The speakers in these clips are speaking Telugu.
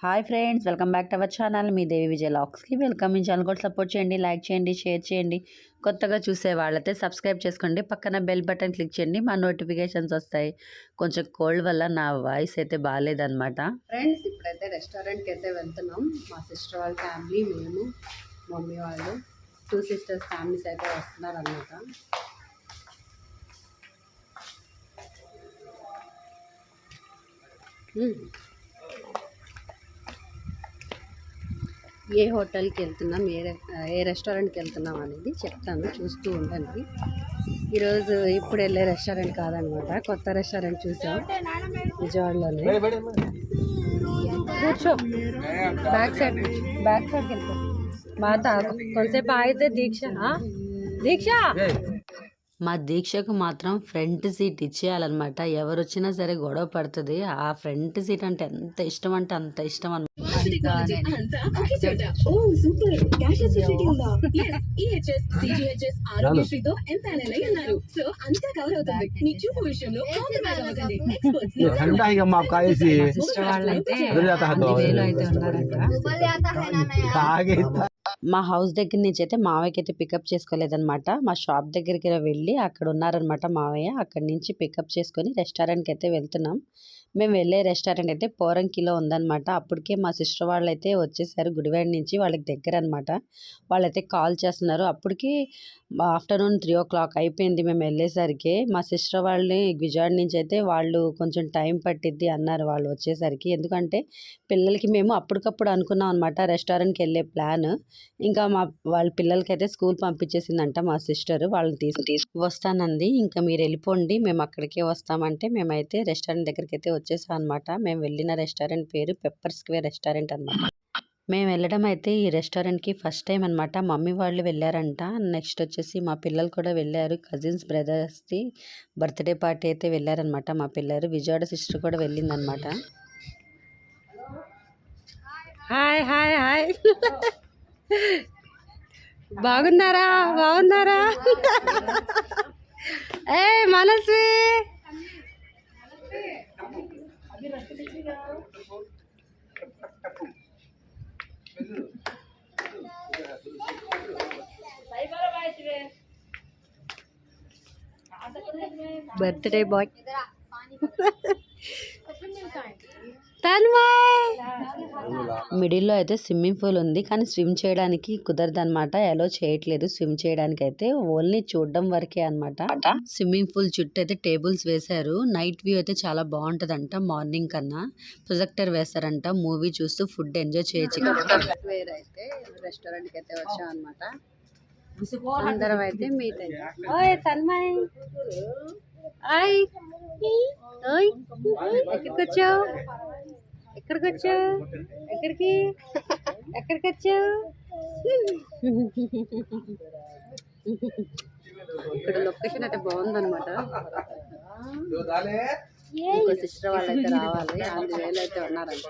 Hi friends, welcome back to our channel. మీ దేవి విజయ్ లాక్స్కి వెల్కమ్. మీ ఛానల్ కూడా సపోర్ట్ చేయండి, లైక్ చేయండి, షేర్ చేయండి. కొత్తగా చూసే వాళ్ళైతే సబ్స్క్రైబ్ చేసుకోండి, పక్కన బెల్ బటన్ క్లిక్ చేయండి, మా నోటిఫికేషన్స్ వస్తాయి. కొంచెం కోల్డ్ వల్ల నా వాయిస్ అయితే బాగాలేదన్నమాట. ఫ్రెండ్స్, ఇప్పుడైతే రెస్టారెంట్కి అయితే వెళ్తున్నాం. మా సిస్టర్ వాళ్ళ ఫ్యామిలీ, మేము, మమ్మీ వాళ్ళు, 2 సిస్టర్స్ ఫ్యామిలీస్ అయితే వస్తున్నారు అన్నమాట. ఏ హోటల్కి వెళ్తున్నాం, ఏ రెస్టారెంట్కి వెళ్తున్నాం అనేది చెప్తాను, చూస్తూ ఉండండి. ఈరోజు ఇప్పుడు వెళ్ళే రెస్టారెంట్ కాదనమాట, కొత్త రెస్టారెంట్ చూసాం విజయవాడలోనే. కూర్చో, బ్యాక్ సైడ్కి వెళ్తాం. మాత కొంతసేపు ఆగితే దీక్ష మా దీక్షకు మాత్రం ఫ్రంట్ సీట్ ఇచ్చేయాలన్నమాట. ఎవరు వచ్చినా సరే గొడవ పడుతుంది. ఆ ఫ్రంట్ సీట్ అంటే ఎంత ఇష్టం అంటే అంత ఇష్టం అన్నమాట. సిస్టర్ వాళ్ళైతే 10,000 అయితే ఉన్నారంట. మా హౌస్ దగ్గర నుంచి అయితే మావయ్యకి అయితే పికప్ చేసుకోలేదన్నమాట. మా షాప్ దగ్గరికి వెళ్ళి అక్కడ ఉన్నారనమాట మావయ్య. అక్కడి నుంచి పికప్ చేసుకొని రెస్టారెంట్కి అయితే వెళ్తున్నాం. మేము వెళ్ళే రెస్టారెంట్ అయితే పోరంకిలో ఉందన్నమాట. అప్పటికే మా సిస్టర్ వాళ్ళు అయితే వచ్చేసారు గుడివాడ నుంచి. వాళ్ళకి దగ్గర అనమాట. వాళ్ళైతే కాల్ చేస్తున్నారు. అప్పటికి ఆఫ్టర్నూన్ 3 o'clock అయిపోయింది మేము వెళ్ళేసరికి. మా సిస్టర్ వాళ్ళని విజయవాడ నుంచి అయితే వాళ్ళు కొంచెం టైం పట్టిద్ది అన్నారు వాళ్ళు వచ్చేసరికి. ఎందుకంటే పిల్లలకి మేము అప్పటికప్పుడు అనుకున్నాం అనమాట రెస్టారెంట్కి వెళ్ళే ప్లాన్. ఇంకా వాళ్ళ పిల్లలకైతే స్కూల్ పంపించేసిందంట మా సిస్టర్. వాళ్ళని తీసుకువస్తానంది. ఇంకా మీరు వెళ్ళిపోండి, మేము అక్కడికే వస్తామంటే మేమైతే రెస్టారెంట్ దగ్గరికి అయితే వచ్చేసాం అనమాట. మేము వెళ్ళిన రెస్టారెంట్ పేరు పెప్పర్ స్క్వేర్ రెస్టారెంట్ అనమాట. మేము వెళ్ళడం అయితే ఈ రెస్టారెంట్కి ఫస్ట్ టైం అనమాట. మమ్మీ వాళ్ళు వెళ్ళారంట. నెక్స్ట్ వచ్చేసి మా పిల్లలు కూడా వెళ్ళారు. కజిన్స్ బ్రదర్స్ది బర్త్డే పార్టీ అయితే వెళ్ళారనమాట మా పిల్లలు. విజయవాడ సిస్టర్ కూడా వెళ్ళిందనమాట. హాయ్ హాయ్ హాయ్, బాగున్నారా? ఏ మనస్వి, బర్త్డే బాయ్ మిడిల్లో అయితే స్విమ్మింగ్ పూల్ ఉంది, కానీ స్విమ్ చేయడానికి కుదరదనమాట. అలో చేయట్లేదు స్విమ్ చేయడానికి అయితే, ఓన్లీ చూడడం వరకే అనమాట. స్విమ్మింగ్ పూల్ చుట్టూ అయితే టేబుల్స్ వేశారు. నైట్ వ్యూ అయితే చాలా బాగుంటదంట. మార్నింగ్ కన్నా ప్రొజెక్టర్ వేస్తారంట. మూవీ చూస్తూ ఫుడ్ ఎంజాయ్ చేయొచ్చు. అయితే రెస్టారెంట్కి అయితే వచ్చాం అనమాట. అందరం అయితే మీట్ అయ్యాం. తన్మయ్, ఎక్కడికి వచ్చావు? ఎక్కడికి వచ్చావు? ఇక్కడ లొకేషన్ అయితే బాగుందన్నమాట. ఇంకో సిస్టర్ వాళ్ళు అయితే రావాలి, 6,000 అయితే ఉన్నారంట.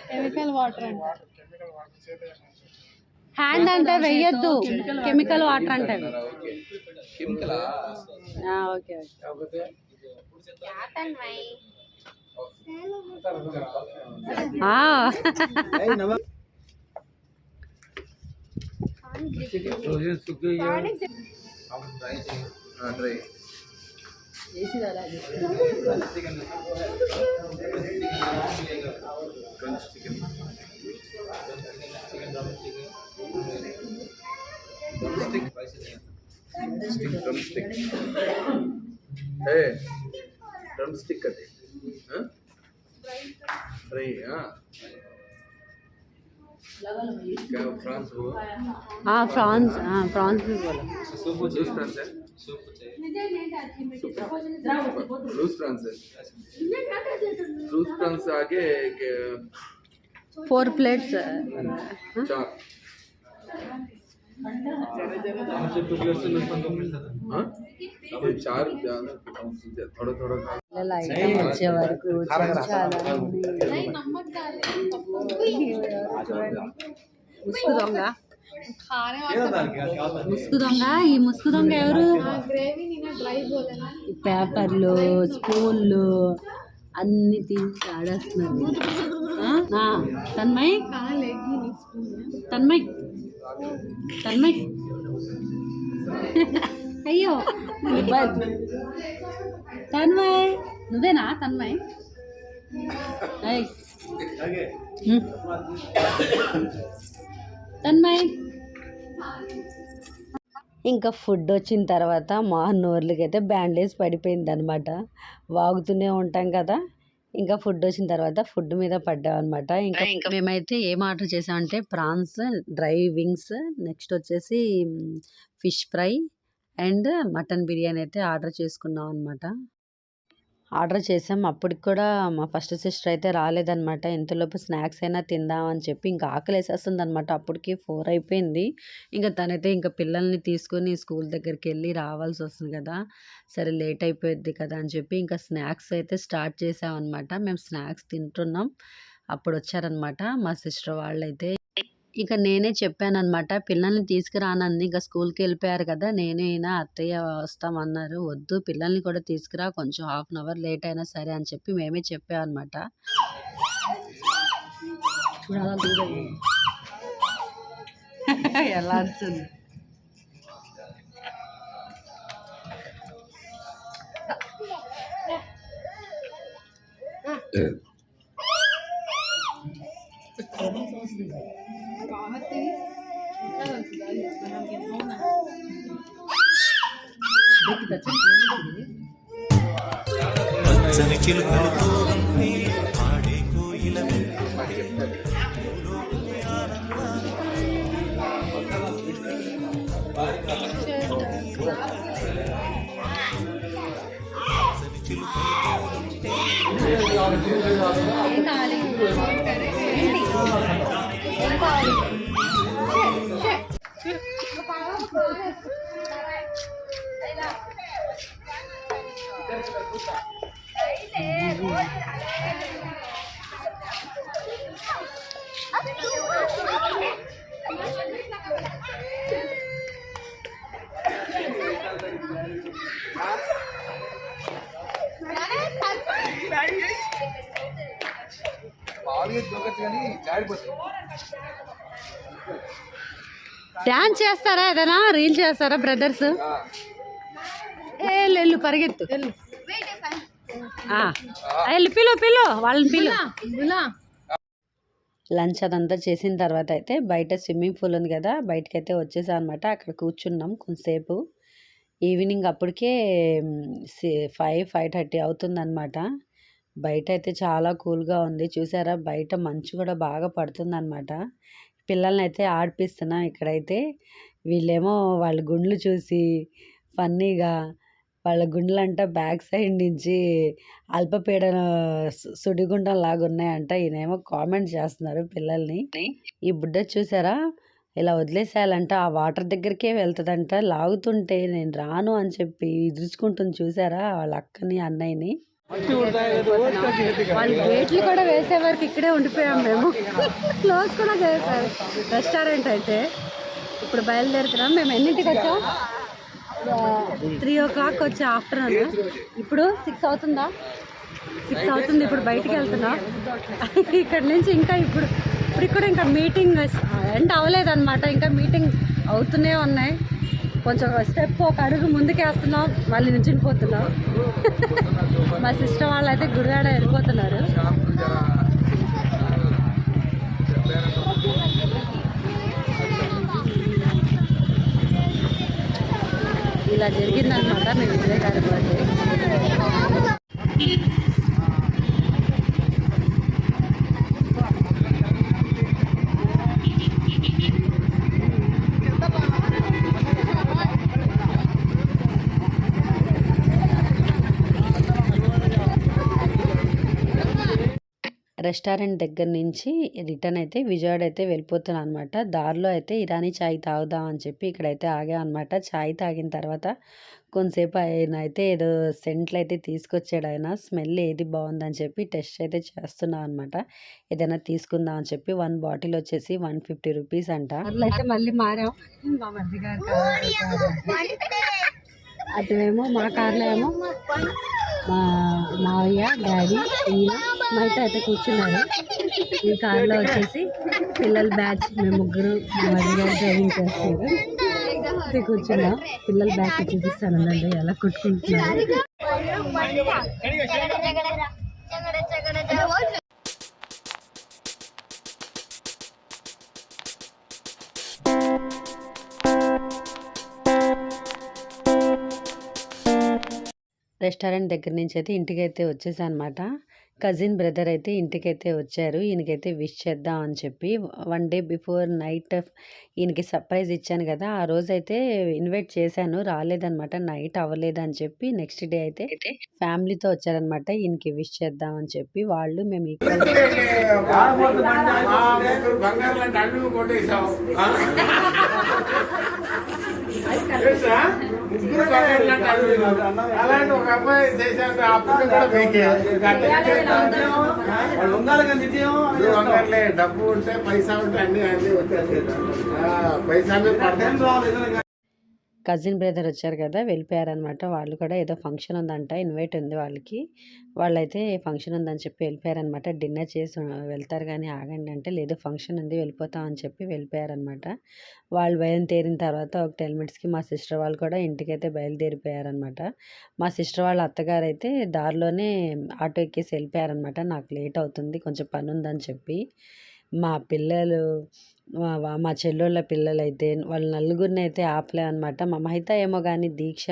కెమికల్ వాటర్ అంట. హ్యాండ్ అంటే వెయ్యొద్దు, కెమికల్ వాటర్ అంటే. ఓకే ड्रमस्टिक कटे फ्राई फ्रांस भी बोला। लूज फ्रांस आगे 4 प्लेट्स 4 थोड़ा వచ్చే వరకు ముసుగు దొంగ. ఈ ముసుగు దొంగ ఎవరు? పేపర్లు, స్పూన్లు అన్ని తీసి ఆడేస్తున్నారు. తన్మయ్ తన్మయ్ తన్మయ్ అయ్యో తన్మయ్ నువ్వేనా తన్మయ్? తన్మయ్ ఇంకా ఫుడ్ వచ్చిన తర్వాత మా నోర్లకైతే బ్యాండేజ్ పడిపోయింది అనమాట. వాగుతూనే ఉంటాం కదా, ఇంకా ఫుడ్ వచ్చిన తర్వాత ఫుడ్ మీద పడ్డాం అనమాట. ఇంకా మేమైతే ఏం ఆర్డర్ చేసామంటే ప్రాన్స్ డ్రై వింగ్స్, నెక్స్ట్ వచ్చేసి fish fry and mutton biryani అయితే ఆర్డర్ చేసుకున్నాం అనమాట. ఆర్డర్ చేసాం. అప్పటికి కూడా మా ఫస్ట్ సిస్టర్ అయితే రాలేదనమాట. ఇంతలోపు స్నాక్స్ అయినా తిందామని చెప్పి ఇంకా ఆకలి వేసేస్తుంది అనమాట. అప్పటికి 4 అయిపోయింది. ఇంకా తనైతే ఇంకా పిల్లల్ని తీసుకొని స్కూల్ దగ్గరికి వెళ్ళి రావాల్సి వస్తుంది కదా, సరే లేట్ అయిపోయింది కదా అని చెప్పి ఇంకా స్నాక్స్ అయితే స్టార్ట్ చేసామన్నమాట. మేము స్నాక్స్ తింటున్నాం. అప్పుడు వచ్చారనమాట మా సిస్టర్ వాళ్ళైతే. ఇక నేనే చెప్పానన్నమాట, పిల్లల్ని తీసుకురానంది, ఇంకా స్కూల్కి వెళ్ళిపోయారు కదా, నేనైనా అత్తయ్య వస్తామన్నారు. వద్దు పిల్లల్ని కూడా తీసుకురా, కొంచెం హాఫ్ అన్ అవర్ లేట్ అయినా సరే అని చెప్పి మేమే చెప్పామన్నమాట. ఎలా అనిపిస్తుంది? పచ్చని చిలుకలతో పాడే కోయిల డాన్స్ చేస్తారా, ఏదైనా రీల్ చేస్తారా బ్రదర్స్? వెళ్ళు పరిగెత్తు, పిలు వాళ్ళని పిలు. లంచ్ అదంతా చేసిన తర్వాత అయితే బయట స్విమ్మింగ్ పూల్ ఉంది కదా, బయటకైతే వచ్చేసాం అనమాట. అక్కడ కూర్చున్నాం కొంతసేపు. ఈవినింగ్ అప్పటికే 5:30 అవుతుందన్నమాట. బయట అయితే చాలా కూల్గా ఉంది. చూసారా, బయట మంచు కూడా బాగా పడుతుందన్నమాట. పిల్లల్ని అయితే ఆడిపిస్తున్నాం ఇక్కడైతే. వీళ్ళేమో వాళ్ళ గుండ్లు చూసి ఫన్నీగా, వాళ్ళ గుండ్లంట బ్యాక్ సైడ్ నుంచి అల్పపీడన సుడిగుండం లాగా ఉన్నాయంట. ఈయనేమో కామెంట్ చేస్తున్నారు పిల్లల్ని. ఈ బుడ్డ చూసారా, ఇలా వదిలేసేయాలంట, ఆ వాటర్ దగ్గరికే వెళ్తుందంట. లాగుతుంటే నేను రాను అని చెప్పి ఇదుర్చుకుంటుంది. చూసారా వాళ్ళ అక్కని అన్నయ్యని. వాళ్ళు గేట్లు కూడా వేసే వరకు ఇక్కడే ఉండిపోయాం మేము. క్లోజ్ కూడా చేశారు రెస్టారెంట్ అయితే. ఇప్పుడు బయలుదేరుతున్నాం. మేము ఎన్నింటికి వచ్చాం? 3 o'clock వచ్చా ఆఫ్టర్నూన్. ఇప్పుడు 6 అవుతుందా? 6 అవుతుంది. ఇప్పుడు బయటికి వెళ్తున్నాం ఇక్కడ నుంచి. ఇంకా ఇప్పుడు కూడా ఇంకా మీటింగ్ ఎండ్ అవ్వలేదన్నమాట. ఇంకా మీటింగ్ అవుతూనే ఉన్నాయి. కొంచెం స్టెప్ ఒక అడుగు ముందుకేస్తున్నాం, మళ్ళీ నుంచిపోతున్నాం. మా సిస్టర్ వాళ్ళు అయితే గుడివాడ వెళ్ళిపోతున్నారు. ఇలా జరిగిందనమాట మీ విజయ్ గారి బర్త్డే. రెస్టారెంట్ దగ్గర నుంచి రిటర్న్ అయితే విజయవాడ అయితే వెళ్ళిపోతున్నాను అనమాట. దారిలో అయితే ఇరానీ చాయ్ తాగుదాం అని చెప్పి ఇక్కడైతే ఆగాం అనమాట. చాయ్ తాగిన తర్వాత కొంతసేపు ఆయన అయితే ఏదో సెంట్లు అయితే తీసుకొచ్చాడు. ఆయన స్మెల్ ఏది బాగుందని చెప్పి టెస్ట్ అయితే చేస్తున్నాం అనమాట. ఏదైనా తీసుకుందాం అని చెప్పి 1 బాటిల్ వచ్చేసి 150 రూపీస్ అంట. అయితే మళ్ళీ మారాం. మా మధ్య గారు అటువేమో మా కార్లో ఏమో మా మావయ్య డాడీ ఈయన బయట అయితే కూర్చున్నారు. ఈ కార్లో వచ్చేసి పిల్లల బ్యాచ్ మేము ముగ్గురు మా మధ్య డ్రైవింగ్ చేస్తున్నారు. కూర్చున్నాం. పిల్లల బ్యాచ్ చూపిస్తాను అండి ఎలా కుట్టుకుంటున్నారు. రెస్టారెంట్ దగ్గర నుంచి అయితే ఇంటికైతే వచ్చేసా అనమాట. కజిన్ బ్రదర్ అయితే ఇంటికైతే వచ్చారు. ఈయనకైతే విష్ చేద్దాం అని చెప్పి 1 డే బిఫోర్ నైట్ ఈయనకి సర్ప్రైజ్ ఇచ్చాను కదా, ఆ రోజు అయితే ఇన్వైట్ చేశాను, రాలేదనమాట. నైట్ అవ్వలేదు అని చెప్పి నెక్స్ట్ డే అయితే ఫ్యామిలీతో వచ్చారనమాట. ఈయనకి విష్ చేద్దాం అని చెప్పి వాళ్ళు మేము అలాంటి ఒక అబ్బాయి చేశాను. డబ్బు ఉంటే పైసా ఉంటే అన్ని వచ్చేది. పైసా కజిన్ బ్రదర్ వచ్చారు కదా, వెళ్ళిపోయారనమాట. వాళ్ళు కూడా ఏదో ఫంక్షన్ ఉందంట, ఇన్వైట్ ఉంది వాళ్ళకి. వాళ్ళైతే ఫంక్షన్ ఉందని చెప్పి వెళ్ళిపోయారనమాట. డిన్నర్ చేసి వెళ్తారు కానీ ఆగండి అంటే, లేదు ఫంక్షన్ ఉంది వెళ్ళిపోతాం అని చెప్పి వెళ్ళిపోయారనమాట. వాళ్ళు బయలుదేరిన తర్వాత ఒక 10 మినిట్స్కి మా సిస్టర్ వాళ్ళు కూడా ఇంటికైతే బయలుదేరిపోయారనమాట. మా సిస్టర్ వాళ్ళ అత్తగారు అయితే దారిలోనే ఆటో ఎక్కేసి వెళ్ళిపోయారనమాట. నాకు లేట్ అవుతుంది, కొంచెం పని ఉందని చెప్పి. మా పిల్లలు మా చెల్లోళ్ళ పిల్లలైతే వాళ్ళ నలుగురిని అయితే ఆపలేమన్నమాట. మా మహిత ఏమో కానీ దీక్ష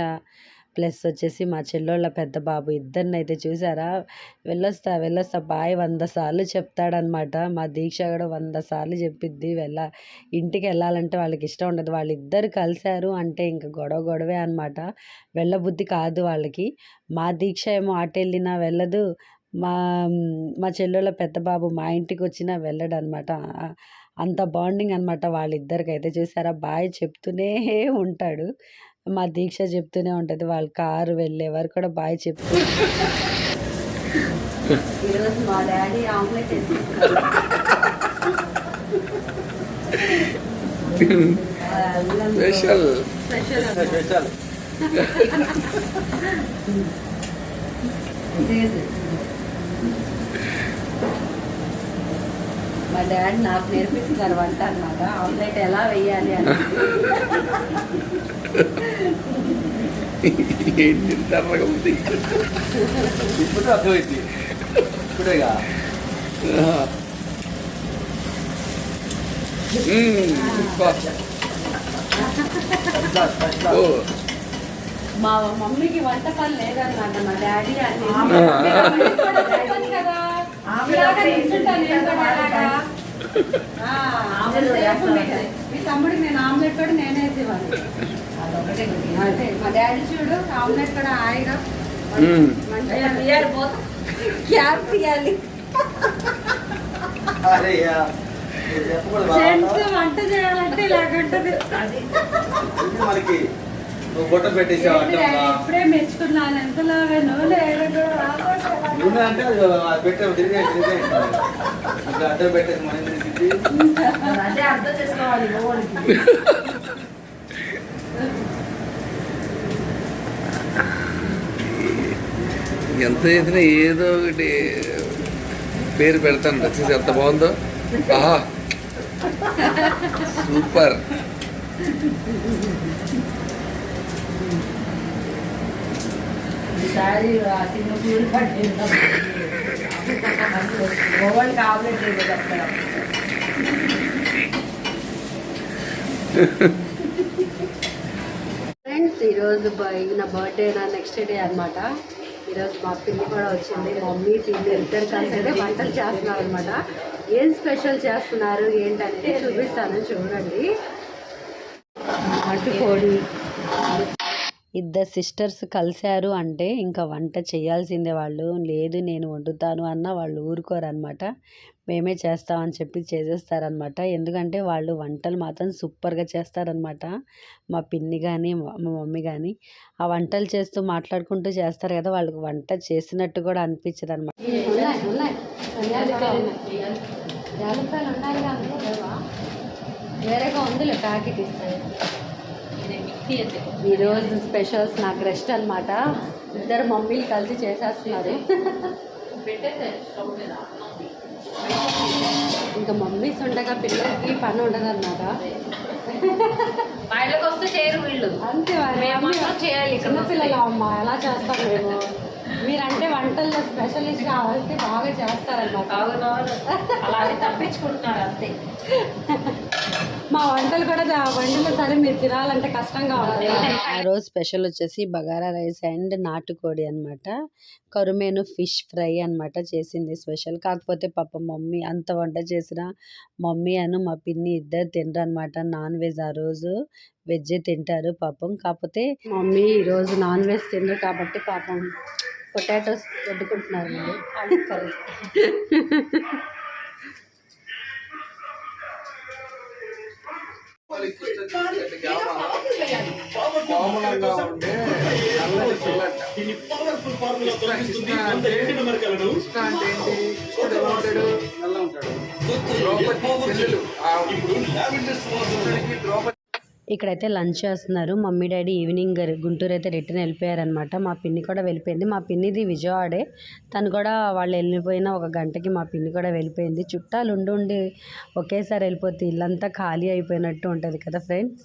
ప్లస్ వచ్చేసి మా చెల్లోళ్ళ పెద్ద బాబు ఇద్దరిని అయితే చూసారా, వెళ్ళొస్తా బాయ్ 100 సార్లు చెప్తాడనమాట. మా దీక్ష కూడా 100 సార్లు చెప్పిద్ది. ఇంటికి వెళ్ళాలంటే వాళ్ళకి ఇష్టం ఉండదు. వాళ్ళిద్దరు కలిశారు అంటే ఇంకా గొడవే అనమాట. వెళ్ళబుద్ధి కాదు వాళ్ళకి. మా దీక్ష ఏమో అటు వెళ్ళినా వెళ్ళదు, మా చెల్లెళ్ళ పెద్ద బాబు మా ఇంటికి వచ్చినా వెళ్ళడు అనమాట. అంత బాండింగ్ అనమాట వాళ్ళిద్దరికైతే. చూసారా, బాయ్ చెప్తూనే ఉంటాడు. మా దీక్ష చెప్తూనే ఉంటుంది. వాళ్ళ కారు వెళ్ళే వరకు కూడా బాయ్ చెప్తూ. ఈరోజు మా డాడీ ఆమ్లెట్ వేసుకుంటారు. స్పెషల్ మా డాడీ నాకు నేర్పిస్తున్నారు వంట అన్నమాట. ఆమ్లెట్ ఎలా వేయాలి అని. ఇప్పుడు అర్థమైంది. ఇప్పుడేగా మా మమ్మీకి వంట పని లేదన్నమాట. మా డాడీ అన్ని మీ తమ్ముడికి నేను ఆమ్లెట్ కూడా నేనే వేసేవాళ్ళు. అదే మా డాడీ చూడు ఆమ్లెట్ కూడా హాయిగా క్యాప్ తీయాలి. వంట చేయాలంటే ఇలాగంటది. ఇప్పుడే మెచ్చుకున్నాను ఎంతలాగా నూనె అంటే అదే అర్థం చేసుకోవాలి. ఎంత చేసినా ఏదో ఒకటి పేరు పెడతాను. వచ్చేసి ఎంత బాగుందో. ఆహా సూపర్. ఈసారి సింగపూర్ గోవాళ్ళకి ఆమ్లెట్ చెప్తారా. ఫ్రెండ్స్, ఈరోజు నా బర్త్డే నెక్స్ట్ డే అనమాట. ఈరోజు మా పిల్లి కూడా వచ్చింది. మమ్మీ పిల్లి ఇద్దరు కలిసి అయితే వంటలు చేస్తున్నారు అనమాట. ఏం స్పెషల్ చేస్తున్నారు ఏంటనేది చూపిస్తాను, చూడండి. నాటుకోడి. ఇద్దరు సిస్టర్స్ కలిశారు అంటే ఇంకా వంట చేయాల్సిందే వాళ్ళు. లేదు నేను వండుతాను అన్న వాళ్ళు ఊరుకోరనమాట. మేమే చేస్తామని చెప్పి చేసేస్తారనమాట. ఎందుకంటే వాళ్ళు వంటలు మాత్రం సూపర్గా చేస్తారనమాట. మా పిన్ని కానీ మా మమ్మీ కానీ ఆ వంటలు చేస్తూ మాట్లాడుకుంటూ చేస్తారు కదా, వాళ్ళకి వంట చేసినట్టు కూడా అనిపించదు అనమాట. వేరేగా ఉందిలే ప్యాకెట్ ఇస్తాయి. ఈరోజు స్పెషల్స్ నాకు రెస్ట్ అనమాట. ఇద్దరు మమ్మీలు కలిసి చేసేస్తున్నారు. ఇంకా మమ్మీస్ ఉండగా పిల్లలకి పని ఉండదు అనమాట. బయటకు వస్తే చేయరు వీళ్ళు, అంతే చేయాలి. చిన్నపిల్లలు అమ్మ ఎలా చేస్తారు మేము. మీరంటే వంటల్లో స్పెషలిస్ట్ కాబట్టి బాగా చేస్తారన్నమాట. అలాగే తప్పించుకుంటున్నారు అంతే. మా వంటలు కూడా వంటలు సరే మీరు తినాలంటే కష్టంగా ఉంటుంది. ఆ రోజు స్పెషల్ వచ్చేసి బగారా రైస్ అండ్ నాటుకోడి అనమాట. కరుమేను ఫిష్ ఫ్రై అనమాట చేసింది స్పెషల్. కాకపోతే పాప మమ్మీ అంత వంట చేసిన మమ్మీ అను మా పిన్ని ఇద్దరు తినరు అనమాట నాన్ వెజ్. ఆ రోజు వెజ్జే తింటారు పాపం. కాకపోతే మమ్మీ ఈరోజు నాన్ వెజ్ తినరు కాబట్టి పాపం పొటాటోస్ వండుకుంటున్నారు వీళ్ళు. కోమలంగా ఉండే నల్లటి పిల్లంట. కృష్ణ అంటే ఏంటి? కృష్ణుడు ఎలా ఉంటాడు? నల్ల ఉంటాడు. ద్రౌపది చెల్లెలు కృష్ణుడికి ద్రౌపది. ఇక్కడైతే లంచ్ చేస్తున్నారు. మమ్మీ డాడీ ఈవినింగ్ గుంటూరు అయితే రిటర్న్ వెళ్ళిపోయారనమాట. మా పిన్ని కూడా వెళ్ళిపోయింది. మా పిన్నిది విజయవాడే. తను కూడా వాళ్ళు వెళ్ళిపోయిన ఒక గంటకి మా పిన్ని కూడా వెళ్ళిపోయింది. చుట్టాలు ఉండి ఒకేసారి వెళ్ళిపోతే ఇల్లంతా ఖాళీ అయిపోయినట్టు ఉంటుంది కదా ఫ్రెండ్స్.